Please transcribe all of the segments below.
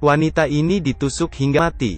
Wanita ini ditusuk hingga mati.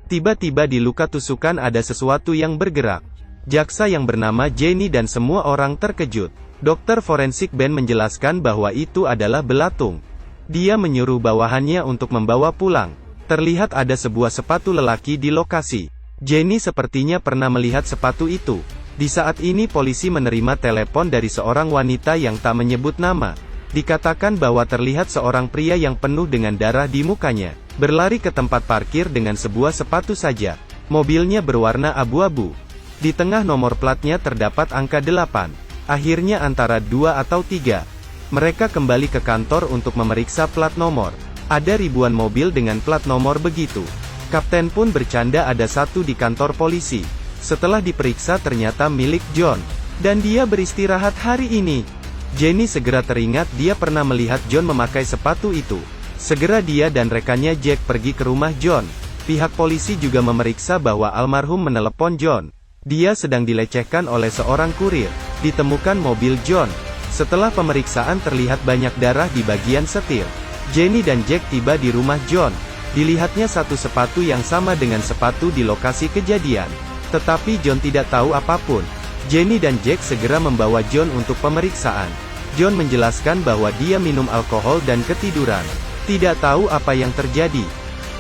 Tiba-tiba di luka tusukan ada sesuatu yang bergerak. Jaksa yang bernama Jenny dan semua orang terkejut. Dokter forensik Ben menjelaskan bahwa itu adalah belatung. Dia menyuruh bawahannya untuk membawa pulang. Terlihat ada sebuah sepatu lelaki di lokasi. Jenny sepertinya pernah melihat sepatu itu. Di saat ini polisi menerima telepon dari seorang wanita yang tak menyebut nama. Dikatakan bahwa terlihat seorang pria yang penuh dengan darah di mukanya, berlari ke tempat parkir dengan sebuah sepatu saja. Mobilnya berwarna abu-abu. Di tengah nomor platnya terdapat angka 8. Akhirnya antara 2 atau 3. Mereka kembali ke kantor untuk memeriksa plat nomor. Ada ribuan mobil dengan plat nomor begitu. Kapten pun bercanda ada satu di kantor polisi. Setelah diperiksa ternyata milik John. Dan dia beristirahat hari ini. Jenny segera teringat dia pernah melihat John memakai sepatu itu. Segera dia dan rekannya Jack pergi ke rumah John. Pihak polisi juga memeriksa bahwa almarhum menelepon John. Dia sedang dilecehkan oleh seorang kurir. Ditemukan mobil John. Setelah pemeriksaan terlihat banyak darah di bagian setir. Jenny dan Jack tiba di rumah John. Dilihatnya satu sepatu yang sama dengan sepatu di lokasi kejadian. Tetapi John tidak tahu apapun. Jenny dan Jack segera membawa John untuk pemeriksaan. John menjelaskan bahwa dia minum alkohol dan ketiduran. Tidak tahu apa yang terjadi.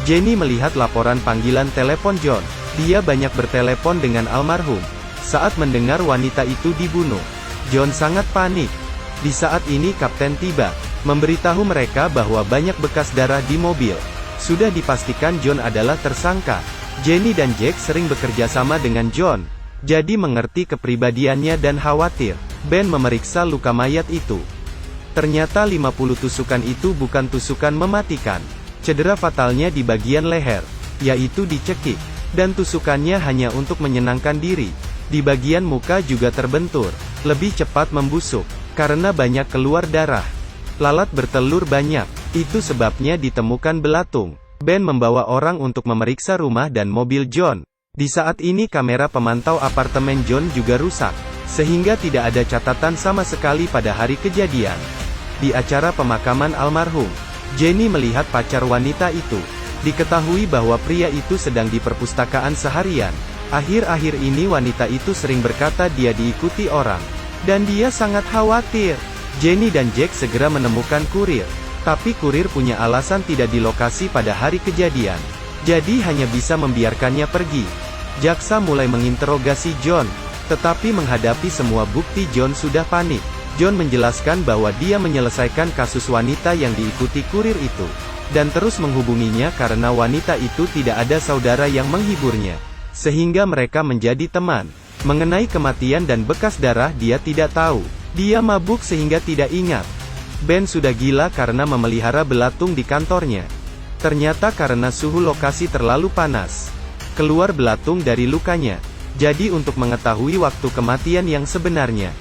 Jenny melihat laporan panggilan telepon John. Dia banyak bertelepon dengan almarhum. Saat mendengar wanita itu dibunuh, John sangat panik. Di saat ini kapten tiba, memberitahu mereka bahwa banyak bekas darah di mobil. Sudah dipastikan John adalah tersangka. Jenny dan Jack sering bekerja sama dengan John. Jadi mengerti kepribadiannya dan khawatir. Ben memeriksa luka mayat itu. Ternyata 50 tusukan itu bukan tusukan mematikan. Cedera fatalnya di bagian leher, yaitu dicekik. Dan tusukannya hanya untuk menyenangkan diri. Di bagian muka juga terbentur, lebih cepat membusuk, karena banyak keluar darah. Lalat bertelur banyak, itu sebabnya ditemukan belatung. Ben membawa orang untuk memeriksa rumah dan mobil John. Di saat ini kamera pemantau apartemen John juga rusak, sehingga tidak ada catatan sama sekali pada hari kejadian. Di acara pemakaman almarhum, Jenny melihat pacar wanita itu. Diketahui bahwa pria itu sedang di perpustakaan seharian. Akhir-akhir ini wanita itu sering berkata dia diikuti orang. Dan dia sangat khawatir. Jenny dan Jack segera menemukan kurir. Tapi kurir punya alasan tidak di lokasi pada hari kejadian. Jadi hanya bisa membiarkannya pergi. Jaksa mulai menginterogasi John. Tetapi menghadapi semua bukti John sudah panik. John menjelaskan bahwa dia menyelesaikan kasus wanita yang diikuti kurir itu. Dan terus menghubunginya karena wanita itu tidak ada saudara yang menghiburnya. Sehingga mereka menjadi teman. Mengenai kematian dan bekas darah dia tidak tahu. Dia mabuk sehingga tidak ingat. Ben sudah gila karena memelihara belatung di kantornya. Ternyata karena suhu lokasi terlalu panas. Keluar belatung dari lukanya. Jadi untuk mengetahui waktu kematian yang sebenarnya.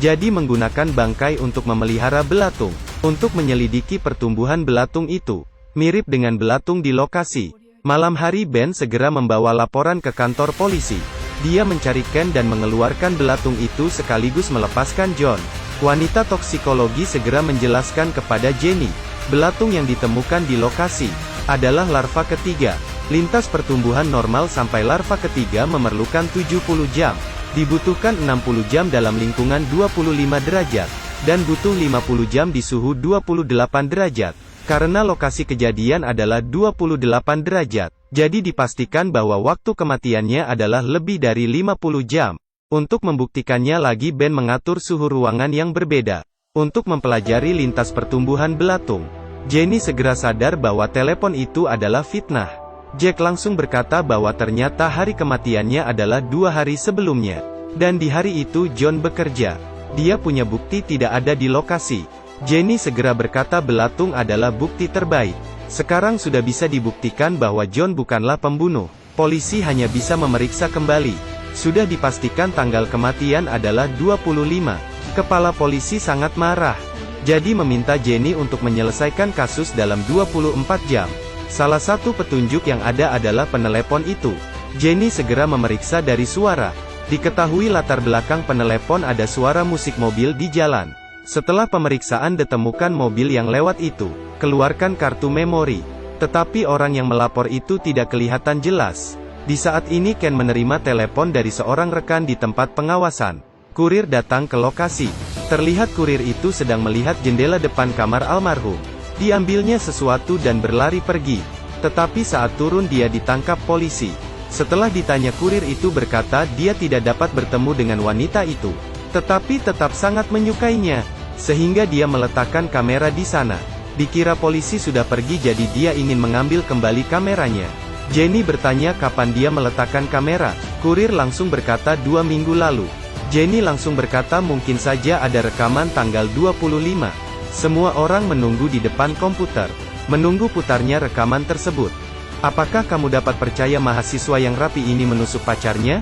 Jadi menggunakan bangkai untuk memelihara belatung. Untuk menyelidiki pertumbuhan belatung itu. Mirip dengan belatung di lokasi. Malam hari Ben segera membawa laporan ke kantor polisi. Dia mencari Ken dan mengeluarkan belatung itu sekaligus melepaskan John. Wanita toksikologi segera menjelaskan kepada Jenny. Belatung yang ditemukan di lokasi adalah larva ketiga. Lintas pertumbuhan normal sampai larva ketiga memerlukan 70 jam. Dibutuhkan 60 jam dalam lingkungan 25 derajat. Dan butuh 50 jam di suhu 28 derajat. Karena lokasi kejadian adalah 28 derajat. Jadi dipastikan bahwa waktu kematiannya adalah lebih dari 50 jam. Untuk membuktikannya lagi Ben mengatur suhu ruangan yang berbeda. Untuk mempelajari lintas pertumbuhan belatung. Jenny segera sadar bahwa telepon itu adalah fitnah. Jack langsung berkata bahwa ternyata hari kematiannya adalah 2 hari sebelumnya. Dan di hari itu John bekerja. Dia punya bukti tidak ada di lokasi. Jenny segera berkata belatung adalah bukti terbaik. Sekarang sudah bisa dibuktikan bahwa John bukanlah pembunuh. Polisi hanya bisa memeriksa kembali. Sudah dipastikan tanggal kematian adalah 25. Kepala polisi sangat marah. Jadi meminta Jenny untuk menyelesaikan kasus dalam 24 jam. Salah satu petunjuk yang ada adalah penelepon itu. Jenny segera memeriksa dari suara. Diketahui latar belakang penelepon ada suara musik mobil di jalan. Setelah pemeriksaan ditemukan mobil yang lewat itu. Keluarkan kartu memori. Tetapi orang yang melapor itu tidak kelihatan jelas. Di saat ini Ken menerima telepon dari seorang rekan di tempat pengawasan. Kurir datang ke lokasi. Terlihat kurir itu sedang melihat jendela depan kamar almarhum. Diambilnya sesuatu dan berlari pergi. Tetapi saat turun dia ditangkap polisi. Setelah ditanya, kurir itu berkata dia tidak dapat bertemu dengan wanita itu, tetapi tetap sangat menyukainya, sehingga dia meletakkan kamera di sana. Dikira polisi sudah pergi jadi dia ingin mengambil kembali kameranya. Jenny bertanya kapan dia meletakkan kamera. Kurir langsung berkata 2 minggu lalu. Jenny langsung berkata mungkin saja ada rekaman tanggal 25. Semua orang menunggu di depan komputer, menunggu putarnya rekaman tersebut. Apakah kamu dapat percaya mahasiswa yang rapi ini menusuk pacarnya?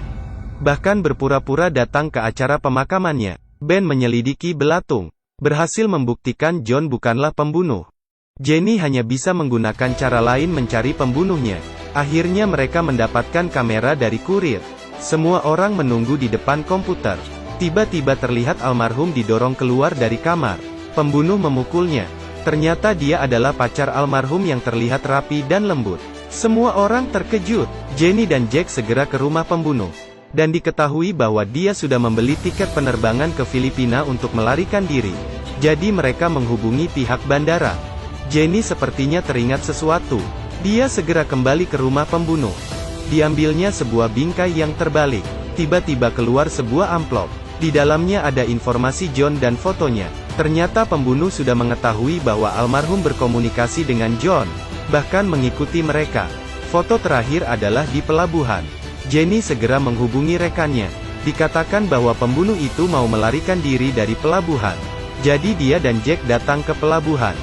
Bahkan berpura-pura datang ke acara pemakamannya. Ben menyelidiki belatung, berhasil membuktikan John bukanlah pembunuh. Jenny hanya bisa menggunakan cara lain mencari pembunuhnya. Akhirnya mereka mendapatkan kamera dari kurir. Semua orang menunggu di depan komputer. Tiba-tiba terlihat almarhum didorong keluar dari kamar. Pembunuh memukulnya. Ternyata dia adalah pacar almarhum yang terlihat rapi dan lembut. Semua orang terkejut. Jenny dan Jack segera ke rumah pembunuh. Dan diketahui bahwa dia sudah membeli tiket penerbangan ke Filipina untuk melarikan diri. Jadi mereka menghubungi pihak bandara. Jenny sepertinya teringat sesuatu. Dia segera kembali ke rumah pembunuh. Diambilnya sebuah bingkai yang terbalik. Tiba-tiba keluar sebuah amplop. Di dalamnya ada informasi John dan fotonya. Ternyata pembunuh sudah mengetahui bahwa almarhum berkomunikasi dengan John, bahkan mengikuti mereka. Foto terakhir adalah di pelabuhan. Jenny segera menghubungi rekannya. Dikatakan bahwa pembunuh itu mau melarikan diri dari pelabuhan. Jadi dia dan Jack datang ke pelabuhan.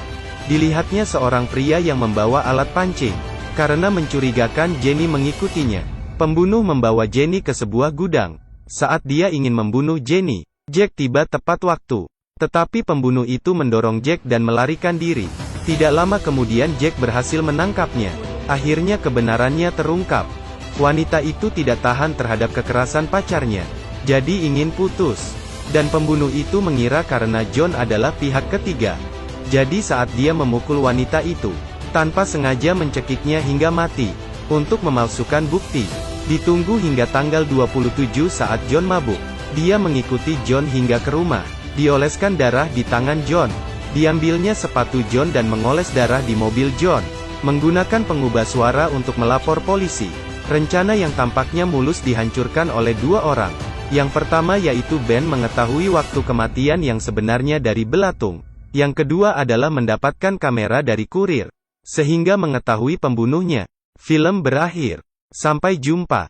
Dilihatnya seorang pria yang membawa alat pancing. Karena mencurigakan Jenny mengikutinya, pembunuh membawa Jenny ke sebuah gudang. Saat dia ingin membunuh Jenny, Jack tiba tepat waktu. Tetapi pembunuh itu mendorong Jack dan melarikan diri. Tidak lama kemudian Jack berhasil menangkapnya. Akhirnya kebenarannya terungkap. Wanita itu tidak tahan terhadap kekerasan pacarnya. Jadi ingin putus. Dan pembunuh itu mengira karena John adalah pihak ketiga. Jadi saat dia memukul wanita itu, tanpa sengaja mencekiknya hingga mati. Untuk memalsukan bukti, ditunggu hingga tanggal 27 saat John mabuk. Dia mengikuti John hingga ke rumah. Dioleskan darah di tangan John. Diambilnya sepatu John dan mengoles darah di mobil John. Menggunakan pengubah suara untuk melapor polisi. Rencana yang tampaknya mulus dihancurkan oleh 2 orang. Yang pertama yaitu Ben mengetahui waktu kematian yang sebenarnya dari belatung. Yang kedua adalah mendapatkan kamera dari kurir, sehingga mengetahui pembunuhnya. Film berakhir. Sampai jumpa.